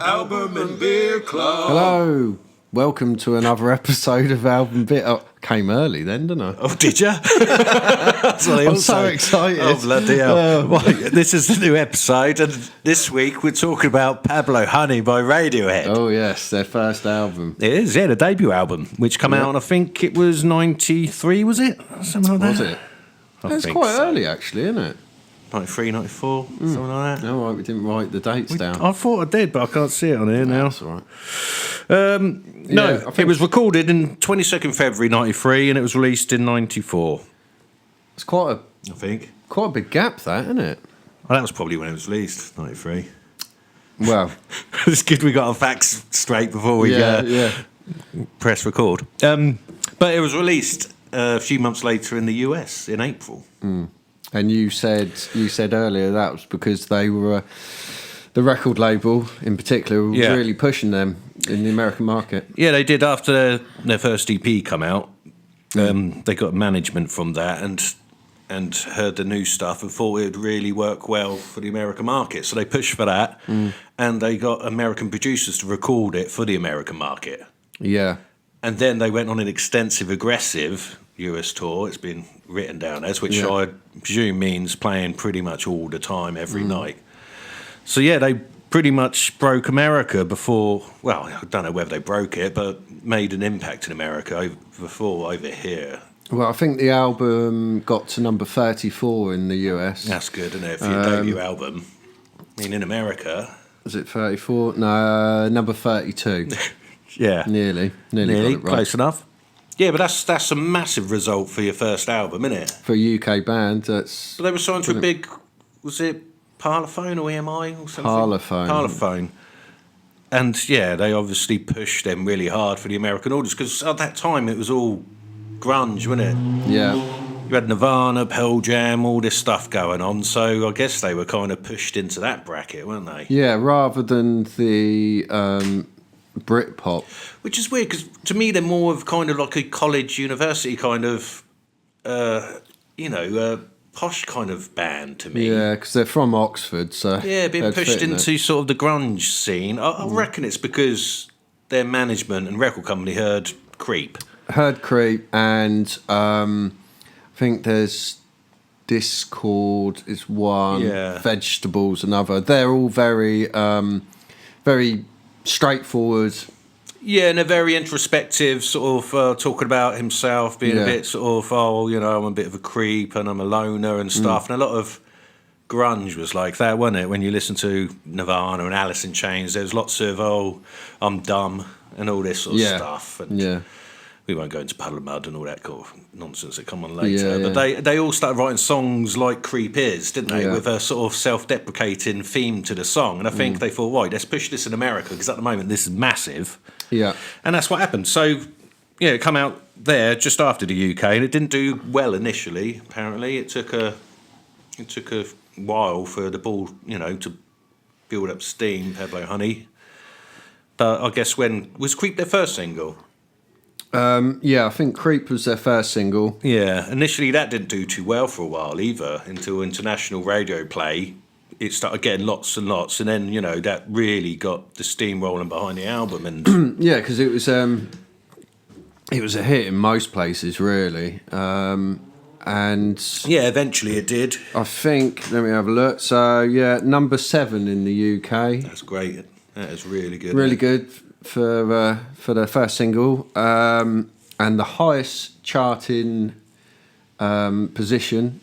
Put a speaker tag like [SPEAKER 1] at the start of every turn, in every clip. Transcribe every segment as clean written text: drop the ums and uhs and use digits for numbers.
[SPEAKER 1] Album and Beer Club.
[SPEAKER 2] Hello, welcome to another episode of Album Bit. Oh, came early then, didn't I?
[SPEAKER 1] Oh, did you? That's what
[SPEAKER 2] I'm so excited.
[SPEAKER 1] Oh, bloody hell. Right, this is the new episode, and this week we're talking about Pablo Honey by Radiohead.
[SPEAKER 2] Oh, yes, their first album.
[SPEAKER 1] It is, yeah, the debut album, which came out, and I think it was 93, was it? Something like that.
[SPEAKER 2] Was it? It's quite early, actually, isn't it?
[SPEAKER 1] 93, 94, something like that.
[SPEAKER 2] No, right, we didn't write the dates down.
[SPEAKER 1] I thought I did, but I can't see it on here now.
[SPEAKER 2] That's all right.
[SPEAKER 1] No, it was recorded in 22nd February 93, and it was released in 94.
[SPEAKER 2] It's quite a big gap, that, isn't it?
[SPEAKER 1] Well, that was probably when it was released, 93.
[SPEAKER 2] Well,
[SPEAKER 1] it's good we got our facts straight before we press record. But it was released a few months later in the US in April.
[SPEAKER 2] And you said earlier that was because they were the record label in particular was really pushing them in the American market.
[SPEAKER 1] Yeah, they did after their first EP come out. They got management from that and heard the new stuff and thought it would really work well for the American market. So they pushed for that, and they got American producers to record it for the American market.
[SPEAKER 2] Yeah.
[SPEAKER 1] And then they went on an extensive, aggressive US tour. It's been written down as, which I presume means playing pretty much all the time, every night. So yeah, they pretty much broke America before. Well, I don't know whether they broke it, but made an impact in America over here.
[SPEAKER 2] Well, I think the album got to number 34 in the US.
[SPEAKER 1] That's good, isn't it, for your debut album? I mean, in America,
[SPEAKER 2] was it 34? No, number 32.
[SPEAKER 1] Yeah,
[SPEAKER 2] nearly got it right.
[SPEAKER 1] Close enough. Yeah, but that's a massive result for your first album, isn't it?
[SPEAKER 2] For a UK band, that's...
[SPEAKER 1] But they were signed to a big, was it Parlophone or EMI or something?
[SPEAKER 2] Parlophone.
[SPEAKER 1] And yeah, they obviously pushed them really hard for the American audience, because at that time it was all grunge, wasn't it?
[SPEAKER 2] Yeah.
[SPEAKER 1] You had Nirvana, Pearl Jam, all this stuff going on, so I guess they were kind of pushed into that bracket, weren't they?
[SPEAKER 2] Yeah, rather than the... Britpop,
[SPEAKER 1] which is weird because to me they're more of kind of like a college, university kind of, posh kind of band to me.
[SPEAKER 2] Yeah, because they're from Oxford, so
[SPEAKER 1] yeah, being pushed into sort of the grunge scene. I reckon it's because their management and record company heard Creep,
[SPEAKER 2] and I think there's Discord is one, Vegetables another. They're all very, very straightforward.
[SPEAKER 1] Yeah, and a very introspective, sort of talking about himself, being a bit sort of, I'm a bit of a creep and I'm a loner and stuff. And a lot of grunge was like that, wasn't it? When you listen to Nirvana and Alice in Chains, there's lots of, I'm dumb and all this sort of stuff. And we won't go into Puddle of Mud and all that kind of nonsense that come on later. But they all started writing songs like Creep Is, didn't they? With a sort of self-deprecating theme to the song. And I think they thought, right, let's push this in America, because at the moment this is massive. Yeah. And that's what happened. So, it came out there just after the UK, and it didn't do well initially, apparently. It took a while for the ball, to build up steam, Pablo Honey. But I guess was Creep their first single?
[SPEAKER 2] I think Creep was their first single.
[SPEAKER 1] Yeah, initially that didn't do too well for a while either, until international radio play. It started getting lots and lots, and then, that really got the steam rolling behind the album. And
[SPEAKER 2] yeah, because it was a hit in most places, really. And
[SPEAKER 1] yeah, eventually it did.
[SPEAKER 2] I think, let me have a look. So, number 7 in the UK.
[SPEAKER 1] That's great. That is really good.
[SPEAKER 2] Really good. For their first single, and the highest charting position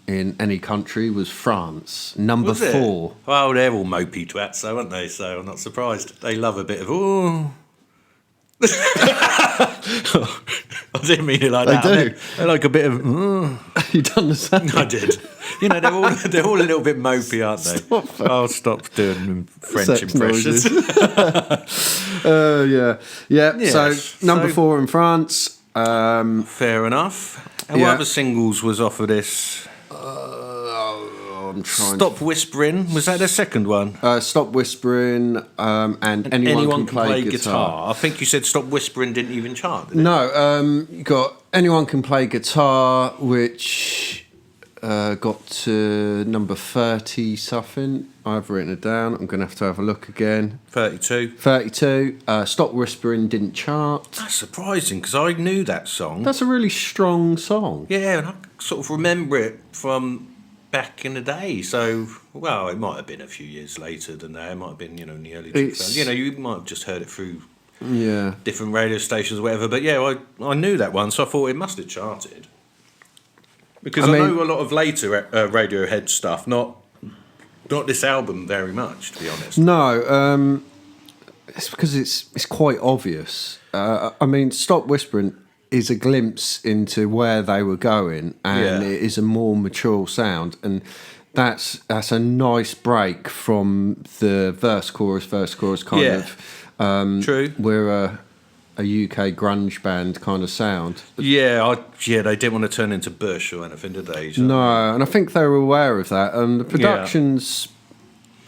[SPEAKER 2] in any country was France, number 4.
[SPEAKER 1] Well, they're all mopey twats, though, aren't they? So I'm not surprised. They love a bit of I didn't mean it like that.
[SPEAKER 2] They do.
[SPEAKER 1] They like a bit of.
[SPEAKER 2] You done the same?
[SPEAKER 1] I did. They're all a little bit mopey, aren't they? I'll stop doing French impressions.
[SPEAKER 2] So number 4 in France.
[SPEAKER 1] Fair enough. And what other singles was off of this?
[SPEAKER 2] I'm trying.
[SPEAKER 1] Stop Whispering. Was that their second one?
[SPEAKER 2] Stop Whispering and Anyone Can Play Guitar.
[SPEAKER 1] I think you said Stop Whispering didn't even chart, did it?
[SPEAKER 2] No, you got Anyone Can Play Guitar, which got to number 30 something. I've written it down. I'm going to have a look again.
[SPEAKER 1] 32.
[SPEAKER 2] 32. Stop Whispering didn't chart.
[SPEAKER 1] That's surprising because I knew that song.
[SPEAKER 2] That's a really strong song.
[SPEAKER 1] Yeah, and I sort of remember it from back in the day. So, well, it might have been a few years later than that. It might have been, in the early 2000s. You might have just heard it through different radio stations or whatever. But yeah, I knew that one, so I thought it must have charted. Because I know a lot of later Radiohead stuff, not this album very much, to be honest.
[SPEAKER 2] No, it's because it's quite obvious. Stop Whispering is a glimpse into where they were going, and it is a more mature sound, and that's a nice break from the verse chorus kind of.
[SPEAKER 1] True.
[SPEAKER 2] We're a UK grunge band kind of sound.
[SPEAKER 1] Yeah, they didn't want to turn into Bush or anything, did they?
[SPEAKER 2] No, and I think they were aware of that. And the production's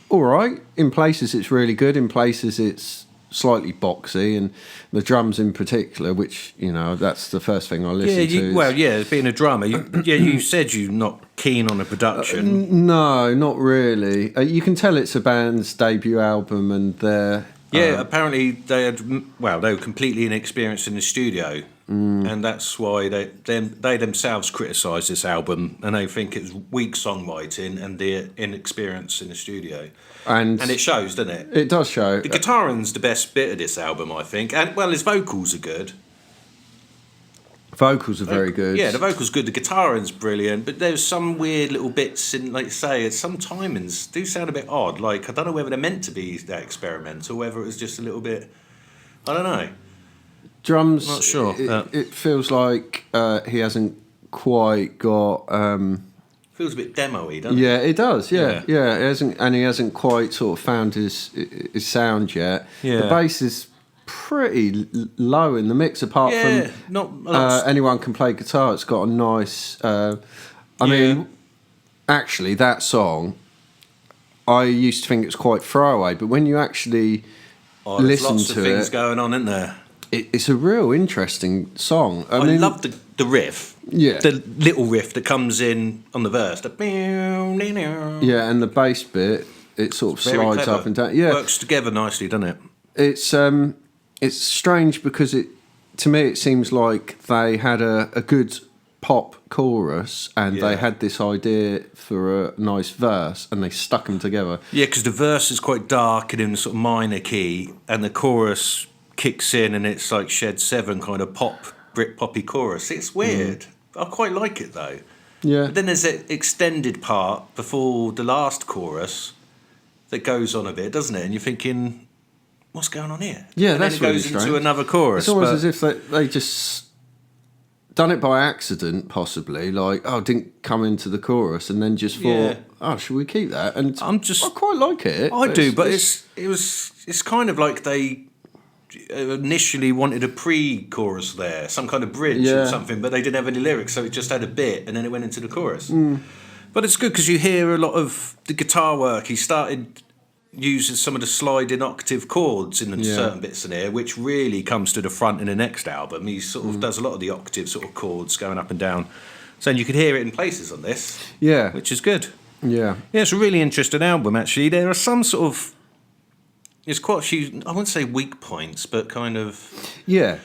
[SPEAKER 2] all right. In places, it's really good. In places, it's slightly boxy, and the drums in particular, which that's the first thing I listen to.
[SPEAKER 1] Being a drummer, you said you're not keen on the production.
[SPEAKER 2] No, not really. You can tell it's a band's debut album, and they're.
[SPEAKER 1] Yeah, apparently they were completely inexperienced in the studio, and that's why they themselves criticise this album, and they think it's weak songwriting and the inexperience in the studio, and it shows, doesn't it?
[SPEAKER 2] It does show.
[SPEAKER 1] The guitaring's the best bit of this album, I think, and his vocals are good.
[SPEAKER 2] Vocals are very good.
[SPEAKER 1] Yeah, the vocals good. The guitaring's brilliant, but there's some weird little bits in, like you say, some timings do sound a bit odd. Like I don't know whether they're meant to be that experimental, whether it was just a little bit. I don't know.
[SPEAKER 2] Drums.
[SPEAKER 1] Not sure.
[SPEAKER 2] It feels like he hasn't quite got.
[SPEAKER 1] Feels a bit demo-y, doesn't it?
[SPEAKER 2] Yeah, it does. Yeah. He hasn't quite sort of found his sound yet.
[SPEAKER 1] Yeah.
[SPEAKER 2] The bass is pretty low in the mix, apart from
[SPEAKER 1] not a lot.
[SPEAKER 2] Anyone Can Play Guitar. It's got a nice. Mean, actually, that song, I used to think it was quite throwaway, but when you actually listen
[SPEAKER 1] lots
[SPEAKER 2] to
[SPEAKER 1] of things
[SPEAKER 2] it,
[SPEAKER 1] going on, isn't there?
[SPEAKER 2] It's a real interesting song. I mean,
[SPEAKER 1] love the riff.
[SPEAKER 2] Yeah,
[SPEAKER 1] the little riff that comes in on the verse.
[SPEAKER 2] Yeah, and the bass bit, it sort of slides
[SPEAKER 1] clever.
[SPEAKER 2] up and down. Yeah,
[SPEAKER 1] works together nicely, doesn't
[SPEAKER 2] It's
[SPEAKER 1] it?
[SPEAKER 2] strange because to me it seems like they had a good pop chorus and they had this idea for a nice verse and they stuck them together.
[SPEAKER 1] Yeah, because the verse is quite dark and in a sort of minor key, and the chorus kicks in and it's like Shed 7 kind of Brit poppy chorus. It's weird. I quite like it though.
[SPEAKER 2] Yeah.
[SPEAKER 1] But then there's an extended part before the last chorus that goes on a bit, doesn't it? And you're thinking, what's going on here?
[SPEAKER 2] Yeah,
[SPEAKER 1] and
[SPEAKER 2] that's
[SPEAKER 1] then it
[SPEAKER 2] really
[SPEAKER 1] goes
[SPEAKER 2] strange.
[SPEAKER 1] into another chorus.
[SPEAKER 2] It's almost as if they just done it by accident, possibly. Like, didn't come into the chorus, and then just thought, should we keep that? And I quite like it.
[SPEAKER 1] I do, but it's kind of like they initially wanted a pre-chorus there, some kind of bridge or something, but they didn't have any lyrics, so it just had a bit, and then it went into the chorus. But it's good because you hear a lot of the guitar work. He started uses some of the sliding octave chords in certain bits in here, which really comes to the front in the next album. He sort of does a lot of the octave sort of chords going up and down. So you could hear it in places on this.
[SPEAKER 2] Yeah.
[SPEAKER 1] Which is good.
[SPEAKER 2] Yeah.
[SPEAKER 1] Yeah, it's a really interesting album, actually. There are some sort of... There's quite a few, I wouldn't say weak points, but kind of...
[SPEAKER 2] Yeah.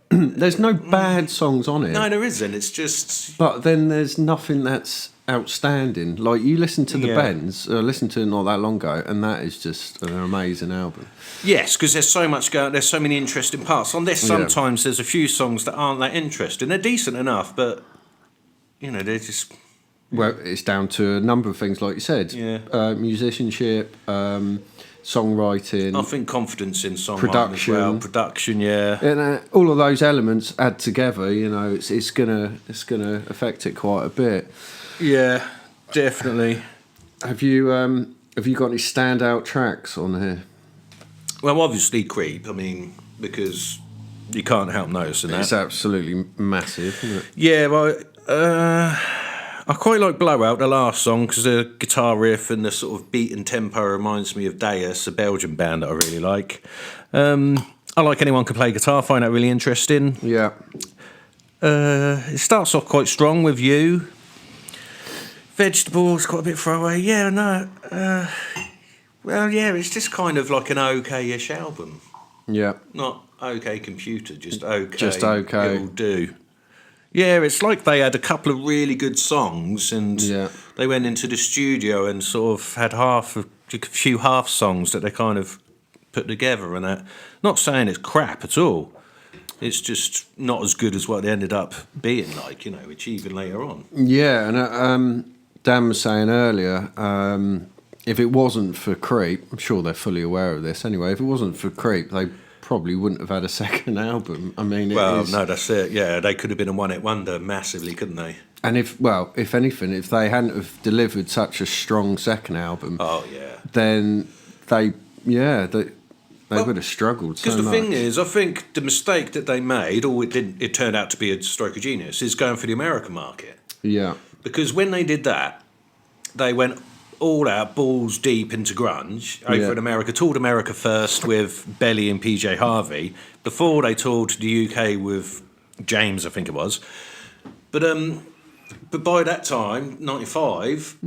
[SPEAKER 2] There's no bad songs on it.
[SPEAKER 1] No, there isn't. It's just...
[SPEAKER 2] But then there's nothing that's outstanding. Like, you listen to the Bends, listened to it not that long ago, and that is just an amazing album.
[SPEAKER 1] Yes, because there's so much going, there's so many interesting parts. On this, sometimes there's a few songs that aren't that interesting. They're decent enough, but, they're just...
[SPEAKER 2] Well, it's down to a number of things, like you said.
[SPEAKER 1] Yeah.
[SPEAKER 2] Musicianship, songwriting.
[SPEAKER 1] I think confidence in songwriting as well. Production,
[SPEAKER 2] And all of those elements add together, it's gonna affect it quite a bit.
[SPEAKER 1] Yeah, definitely.
[SPEAKER 2] Have you got any standout tracks on here?
[SPEAKER 1] Well, obviously Creep. I mean, because you can't help noticing that.
[SPEAKER 2] It's absolutely massive, isn't it?
[SPEAKER 1] Yeah, well, I quite like Blowout, the last song, because the guitar riff and the sort of beat and tempo reminds me of Deus, a Belgian band that I really like. I like Anyone Can Play Guitar, find that really interesting.
[SPEAKER 2] Yeah.
[SPEAKER 1] It starts off quite strong with You. Vegetables, quite a bit throwaway. Yeah, no. Well, yeah, it's just kind of like an okay-ish album.
[SPEAKER 2] Yeah.
[SPEAKER 1] Not okay computer, just okay.
[SPEAKER 2] Just okay.
[SPEAKER 1] It'll do. Yeah, it's like they had a couple of really good songs and they went into the studio and sort of had a few half songs that they kind of put together and that. Not saying it's crap at all. It's just not as good as what they ended up being like, achieving later on.
[SPEAKER 2] Yeah, and Dan was saying earlier, if it wasn't for Creep, I'm sure they're fully aware of this anyway, if it wasn't for Creep, they probably wouldn't have had a second album. I mean,
[SPEAKER 1] no, that's it. Yeah, they could have been a one-hit wonder massively, couldn't they?
[SPEAKER 2] And if anything, if they hadn't have delivered such a strong second album, then they would have struggled so much.
[SPEAKER 1] Because the thing is, I think the mistake that they made, or it turned out to be a stroke of genius, is going for the American market.
[SPEAKER 2] Yeah.
[SPEAKER 1] Because when they did that, they went all out, balls deep into grunge over in America. Toured America first with Belly and PJ Harvey before they toured the UK with James, I think it was. But by that time, 95,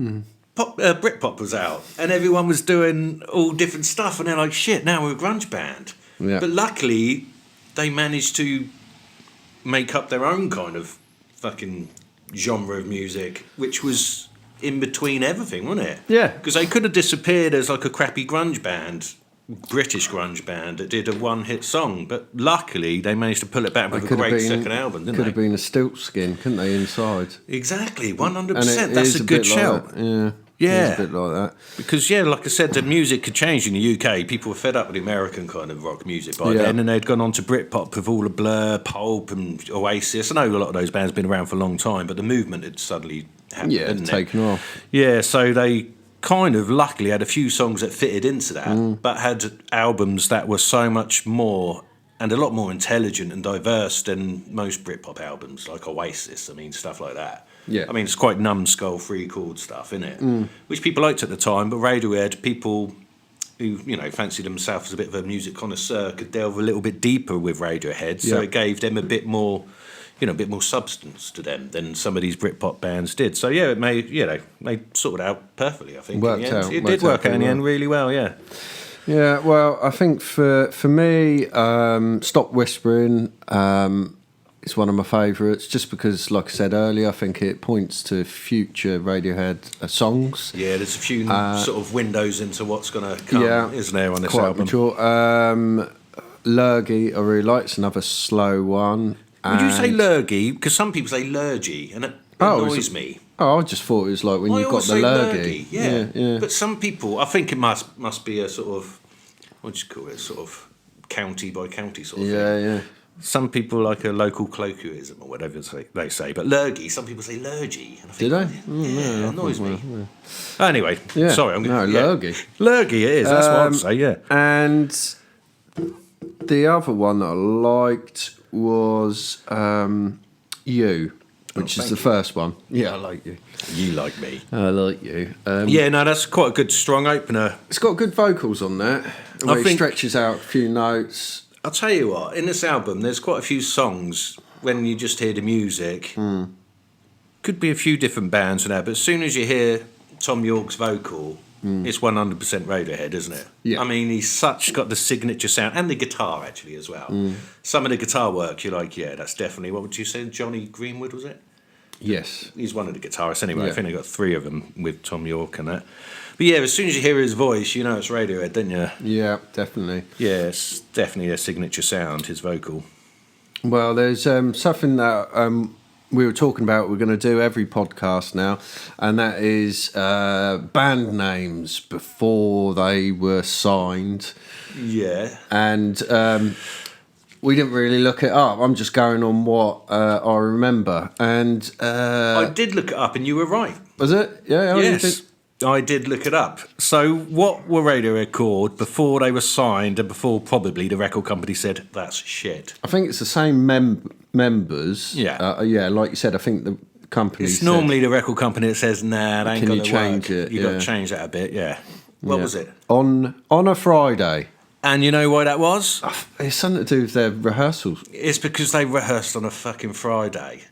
[SPEAKER 1] Britpop was out and everyone was doing all different stuff and they're like, shit, now we're a grunge band.
[SPEAKER 2] Yeah.
[SPEAKER 1] But luckily, they managed to make up their own kind of fucking genre of music, which was in between everything, wasn't it?
[SPEAKER 2] Yeah.
[SPEAKER 1] Because they could have disappeared as like a crappy grunge band, British grunge band that did a one-hit song, but luckily they managed to pull it back with a great second album, didn't they?
[SPEAKER 2] Could have been a stilt skin, couldn't they, inside?
[SPEAKER 1] Exactly, 100%. That's a good shout.
[SPEAKER 2] Yeah.
[SPEAKER 1] Yeah.
[SPEAKER 2] It's a bit like that.
[SPEAKER 1] Because, like I said, the music could change in the UK. People were fed up with the American kind of rock music by then, and they'd gone on to Britpop with all the Blur, Pulp and Oasis. I know a lot of those bands have been around for a long time, but the movement had suddenly happened, hadn't
[SPEAKER 2] taken off.
[SPEAKER 1] Yeah, so they kind of luckily had a few songs that fitted into that, but had albums that were so much more and a lot more intelligent and diverse than most Britpop albums, like Oasis, stuff like that.
[SPEAKER 2] Yeah.
[SPEAKER 1] It's quite numbskull, three-chord stuff, isn't it? Which people liked at the time, but Radiohead, people who, fancied themselves as a bit of a music connoisseur could delve a little bit deeper with Radiohead, so it gave them a bit more, a bit more substance to them than some of these Britpop bands did. So, it made, they sorted out perfectly, I think. It did work out in the end really well, yeah.
[SPEAKER 2] Yeah, well, I think for me, Stop Whispering is one of my favourites, just because, like I said earlier, I think it points to future Radiohead songs.
[SPEAKER 1] Yeah, there's a few sort of windows into what's going to come, isn't there, on this album?
[SPEAKER 2] Mature. Lurgy, I really like. It's another slow one.
[SPEAKER 1] Would you say lurgy? Because some people say lurgy, and it annoys me.
[SPEAKER 2] Oh, I just thought it was like when you got the lurgy.
[SPEAKER 1] Yeah. But some people, I think it must be a sort of, what do you call it, sort of county by county sort of thing.
[SPEAKER 2] Yeah.
[SPEAKER 1] Some people like a local colloquialism or whatever they say, but lurgy, some people say lurgy. And I think,
[SPEAKER 2] did they?
[SPEAKER 1] It annoys me. Yeah. Anyway, sorry.
[SPEAKER 2] Lurgy.
[SPEAKER 1] Lurgy it is, that's what I'd say, yeah.
[SPEAKER 2] And the other one that I liked was You, which is the first one. Yeah, I like you.
[SPEAKER 1] You like me.
[SPEAKER 2] I like you.
[SPEAKER 1] That's quite a good strong opener.
[SPEAKER 2] It's got good vocals on that. I think it stretches out a few notes.
[SPEAKER 1] I'll tell you what, in this album, there's quite a few songs when you just hear the music. Could be a few different bands and that, but as soon as you hear Tom York's vocal, it's 100% Radiohead, isn't it?
[SPEAKER 2] Yeah.
[SPEAKER 1] He's got the signature sound, and the guitar actually as well. Some of the guitar work, you're like, that's definitely, what would you say, Johnny Greenwood, was it?
[SPEAKER 2] Yes.
[SPEAKER 1] He's one of the guitarists anyway. Yeah. I think they got 3 of them with Tom York and that. But as soon as you hear his voice, you know it's Radiohead, don't you?
[SPEAKER 2] Yeah, definitely.
[SPEAKER 1] Yeah, it's definitely a signature sound, his vocal.
[SPEAKER 2] Well, there's something that we were talking about we're going to do every podcast now, and that is band names before they were signed.
[SPEAKER 1] Yeah.
[SPEAKER 2] And we didn't really look it up. I'm just going on what I remember. And
[SPEAKER 1] I did look it up, and you were right.
[SPEAKER 2] Was it? Yeah.
[SPEAKER 1] Yes. I did look it up. So what were Radiohead called before they were signed and before probably the record company said, that's shit?
[SPEAKER 2] I think it's the same members.
[SPEAKER 1] Yeah.
[SPEAKER 2] Like you said, I think the company
[SPEAKER 1] It's normally the record company that says, nah, that ain't going to work.
[SPEAKER 2] Can you change it?
[SPEAKER 1] You've got to change that a bit, yeah. What was it?
[SPEAKER 2] On a Friday.
[SPEAKER 1] And you know why that was?
[SPEAKER 2] It's something to do with their rehearsals.
[SPEAKER 1] It's because they rehearsed on a fucking Friday.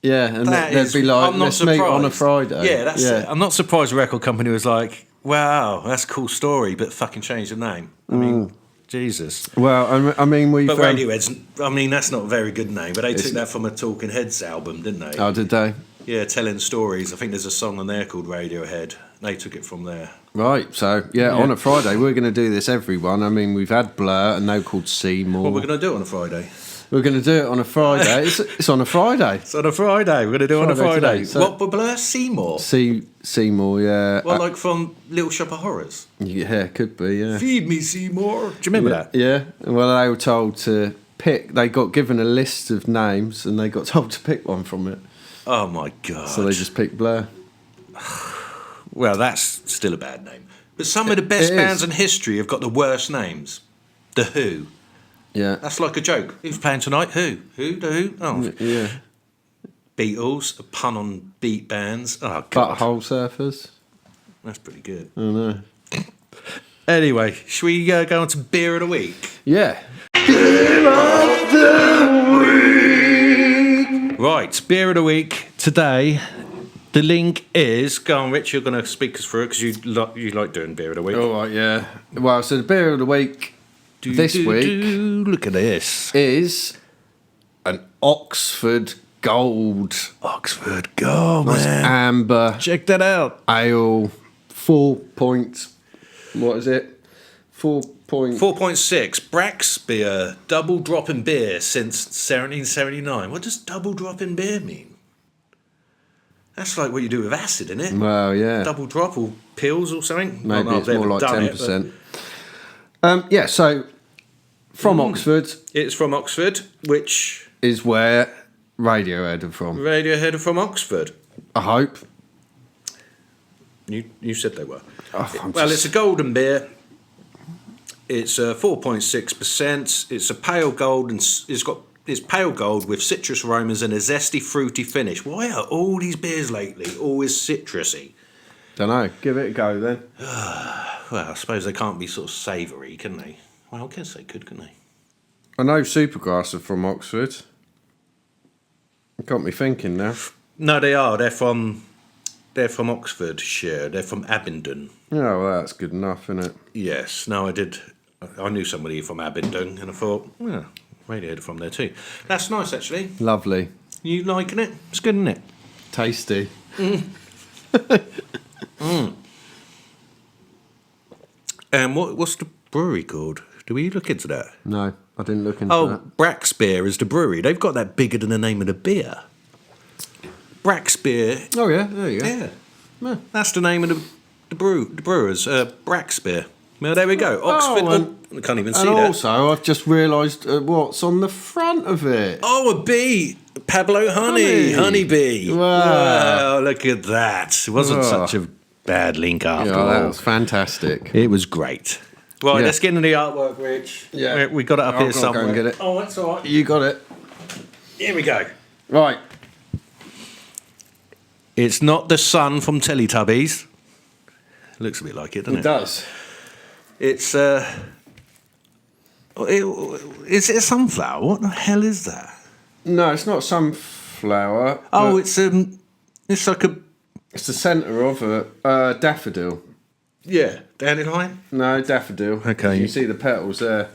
[SPEAKER 2] Yeah, and they'd be like, let's meet on a Friday.
[SPEAKER 1] Yeah, that's it. I'm not surprised the record company was like, wow, that's a cool story, but fucking change the name. I mean, Jesus.
[SPEAKER 2] Well, I mean, we've...
[SPEAKER 1] But Radioheads, I mean, that's not a very good name, but they took that from a Talking Heads album, didn't they?
[SPEAKER 2] Oh, did they?
[SPEAKER 1] Yeah, Telling Stories. I think there's a song on there called Radiohead. They took it from there.
[SPEAKER 2] Right, so, on a Friday, we're going to do this, everyone. I mean, we've had Blur, and now called Seymour.
[SPEAKER 1] What we're going to do on a Friday?
[SPEAKER 2] We're going to do it on a Friday. It's on a Friday.
[SPEAKER 1] It's on a Friday. We're going to do it on a Friday.
[SPEAKER 2] Today, so
[SPEAKER 1] what, for Blur? Seymour?
[SPEAKER 2] Seymour, yeah.
[SPEAKER 1] Well, like from Little Shop of Horrors?
[SPEAKER 2] Yeah, could be, yeah.
[SPEAKER 1] Feed me, Seymour. Do you remember that?
[SPEAKER 2] Yeah. Well, they were told to pick. They got given a list of names, and they got told to pick one from it.
[SPEAKER 1] Oh, my God.
[SPEAKER 2] So they just picked Blur.
[SPEAKER 1] Well, that's still a bad name. But some of the best bands in history have got the worst names. The Who.
[SPEAKER 2] Yeah.
[SPEAKER 1] That's like a joke. Who's playing tonight? Who? Who? The Who? Oh.
[SPEAKER 2] Yeah.
[SPEAKER 1] Beatles, a pun on beat bands. Oh, God.
[SPEAKER 2] Butthole Surfers.
[SPEAKER 1] That's pretty good.
[SPEAKER 2] I know.
[SPEAKER 1] Anyway, should we go on to Beer of the Week?
[SPEAKER 2] Yeah.
[SPEAKER 1] Beer of the Week! Right, Beer of the Week. Today, the link is... Go on, Rich, you're going to speak us through it because you like doing Beer of the Week.
[SPEAKER 2] All right, yeah. Well, so the Beer of the Week... this week,
[SPEAKER 1] look at this,
[SPEAKER 2] is an Oxford Gold.
[SPEAKER 1] Oxford Gold, man.
[SPEAKER 2] Amber.
[SPEAKER 1] Check that out.
[SPEAKER 2] Ale, 4 point. What is it?
[SPEAKER 1] 4.6. Brack's beer, double dropping beer since 1779. What does double dropping beer mean? That's like what you do with acid, isn't it?
[SPEAKER 2] Well, yeah.
[SPEAKER 1] Double drop or pills or something.
[SPEAKER 2] Maybe it's more like 10%. Yeah, so from Oxford.
[SPEAKER 1] It's from Oxford, which
[SPEAKER 2] is where Radiohead are from.
[SPEAKER 1] Radiohead are from Oxford.
[SPEAKER 2] I hope.
[SPEAKER 1] You said they were.
[SPEAKER 2] Oh,
[SPEAKER 1] it's a golden beer. It's 4.6%. It's a pale gold and it's pale gold with citrus aromas and a zesty, fruity finish. Why are all these beers lately always citrusy?
[SPEAKER 2] Don't know. Give it a go then.
[SPEAKER 1] Well, I suppose they can't be sort of savoury, can they? Well, I guess they could, couldn't they?
[SPEAKER 2] I know Supergrass are from Oxford. It got me thinking now.
[SPEAKER 1] No, they are. They're from Oxfordshire. They're from Abingdon.
[SPEAKER 2] Yeah, well, that's good enough, isn't it?
[SPEAKER 1] Yes. No, I did. I knew somebody from Abingdon, and I thought, well, Radiohead are from there too. That's nice, actually.
[SPEAKER 2] Lovely.
[SPEAKER 1] You liking it? It's good, isn't it?
[SPEAKER 2] Tasty.
[SPEAKER 1] And what's the brewery called? Do we look into that?
[SPEAKER 2] No, I didn't look into that.
[SPEAKER 1] Brack's Beer is the brewery. They've got that bigger than the name of the beer. Brack's Beer.
[SPEAKER 2] Oh, yeah, there you go.
[SPEAKER 1] Yeah. That's the name of the brewers. Brack's Beer. Well, there we go. Oxford. I can't even see that.
[SPEAKER 2] And also, I've just realised what's on the front of it.
[SPEAKER 1] Oh, a bee. Pablo Honeybee.
[SPEAKER 2] Wow.
[SPEAKER 1] Look at that. It wasn't such a bad link after all.
[SPEAKER 2] That was fantastic.
[SPEAKER 1] It was great. Right, let's get into the artwork, Rich.
[SPEAKER 2] Yeah.
[SPEAKER 1] We got it up here somewhere.
[SPEAKER 2] Go and get it.
[SPEAKER 1] Oh, that's all right.
[SPEAKER 2] You got it.
[SPEAKER 1] Here we go.
[SPEAKER 2] Right.
[SPEAKER 1] It's not the sun from Teletubbies. Looks a bit like it, doesn't it?
[SPEAKER 2] It does.
[SPEAKER 1] It's is it a sunflower? What the hell is that?
[SPEAKER 2] No, it's not sunflower.
[SPEAKER 1] Oh, it's like a...
[SPEAKER 2] It's the centre of a daffodil.
[SPEAKER 1] Yeah, dandelion?
[SPEAKER 2] No, daffodil.
[SPEAKER 1] Okay.
[SPEAKER 2] You can see the petals there.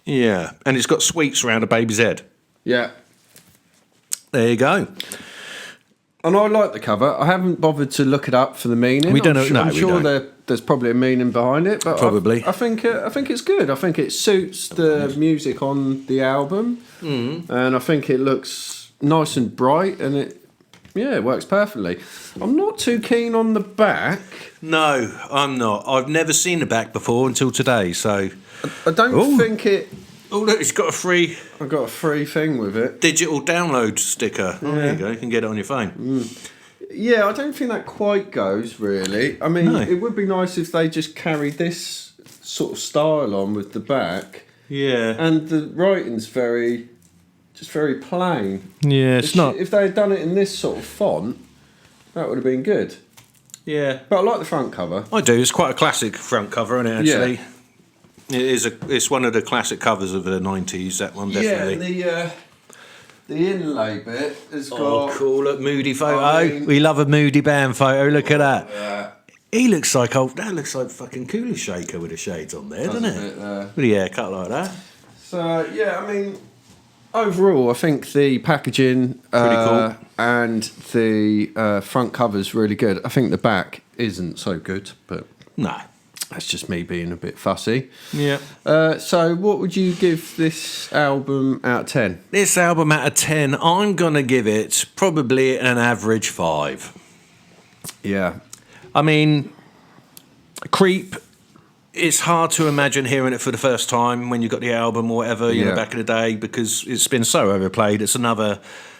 [SPEAKER 1] Yeah, and it's got sweets around a baby's head.
[SPEAKER 2] Yeah.
[SPEAKER 1] There you go.
[SPEAKER 2] And I like the cover. I haven't bothered to look it up for the meaning.
[SPEAKER 1] We don't know.
[SPEAKER 2] I'm sure there's probably a meaning behind it, but
[SPEAKER 1] probably.
[SPEAKER 2] I think it's good. I think it suits the music on the album, and I think it looks nice and bright, and it works perfectly. I'm not too keen on the back.
[SPEAKER 1] No, I'm not. I've never seen the back before until today, so
[SPEAKER 2] I don't think it.
[SPEAKER 1] Oh, look, it's got a free...
[SPEAKER 2] I've got a free thing with it.
[SPEAKER 1] Digital download sticker. Oh, there you go. You can get it on your phone.
[SPEAKER 2] Yeah, I don't think that quite goes, really. I mean, It would be nice if they just carried this sort of style on with the back.
[SPEAKER 1] Yeah.
[SPEAKER 2] And the writing's very plain.
[SPEAKER 1] Yeah, it's not...
[SPEAKER 2] If they had done it in this sort of font, that would have been good.
[SPEAKER 1] Yeah.
[SPEAKER 2] But I like the front cover.
[SPEAKER 1] I do. It's quite a classic front cover, isn't it, actually? Yeah. It's one of the classic covers of the 90s, that one, definitely.
[SPEAKER 2] Yeah, The inlay bit has got...
[SPEAKER 1] Oh, cool. Look, moody photo. We love a moody band photo. Look at that.
[SPEAKER 2] Yeah.
[SPEAKER 1] He looks like that looks like fucking Cooler Shaker with the shades on there, doesn't it? With the haircut like that.
[SPEAKER 2] So, yeah, I mean, overall, I think the packaging
[SPEAKER 1] pretty cool.
[SPEAKER 2] And the front cover's really good. I think the back isn't so good, but...
[SPEAKER 1] No.
[SPEAKER 2] That's just me being a bit fussy.
[SPEAKER 1] Yeah.
[SPEAKER 2] So what would you give this album out of 10?
[SPEAKER 1] This album out of 10, I'm going to give it probably an average 5.
[SPEAKER 2] Yeah.
[SPEAKER 1] I mean, Creep, it's hard to imagine hearing it for the first time when you got the album or whatever, you know, back in the day, because it's been so overplayed. It's another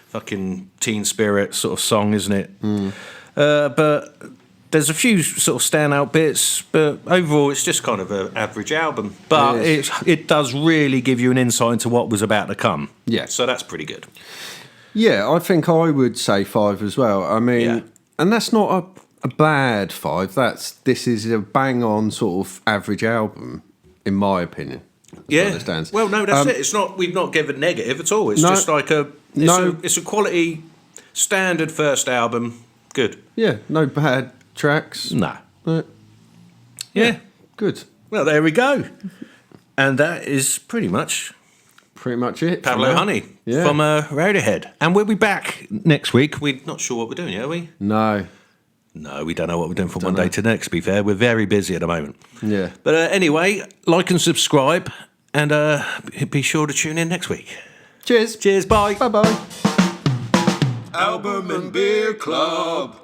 [SPEAKER 1] fucking Teen Spirit sort of song, isn't it?
[SPEAKER 2] Mm.
[SPEAKER 1] But... there's a few sort of standout bits, but overall it's just kind of an average album. But it does really give you an insight into what was about to come.
[SPEAKER 2] Yeah.
[SPEAKER 1] So that's pretty good.
[SPEAKER 2] Yeah, I think I would say 5 as well. I mean, and that's not a bad 5. This is a bang-on sort of average album, in my opinion.
[SPEAKER 1] Yeah. Well, no, that's it. It's not. We've not given negative at all. It's just like it's a quality standard first album. Good.
[SPEAKER 2] Yeah, no bad tracks.
[SPEAKER 1] No.
[SPEAKER 2] Yeah, good.
[SPEAKER 1] Well, there we go. And that is pretty much
[SPEAKER 2] it.
[SPEAKER 1] Pablo Honey from Radiohead. And we'll be back next week. We're not sure what we're doing, are we?
[SPEAKER 2] No,
[SPEAKER 1] we don't know what we're doing from one day to the next, to be fair. We're very busy at the moment.
[SPEAKER 2] Yeah.
[SPEAKER 1] But anyway, like and subscribe, and be sure to tune in next week.
[SPEAKER 2] Cheers.
[SPEAKER 1] Cheers, bye.
[SPEAKER 2] Bye-bye.
[SPEAKER 3] Album and Beer Club.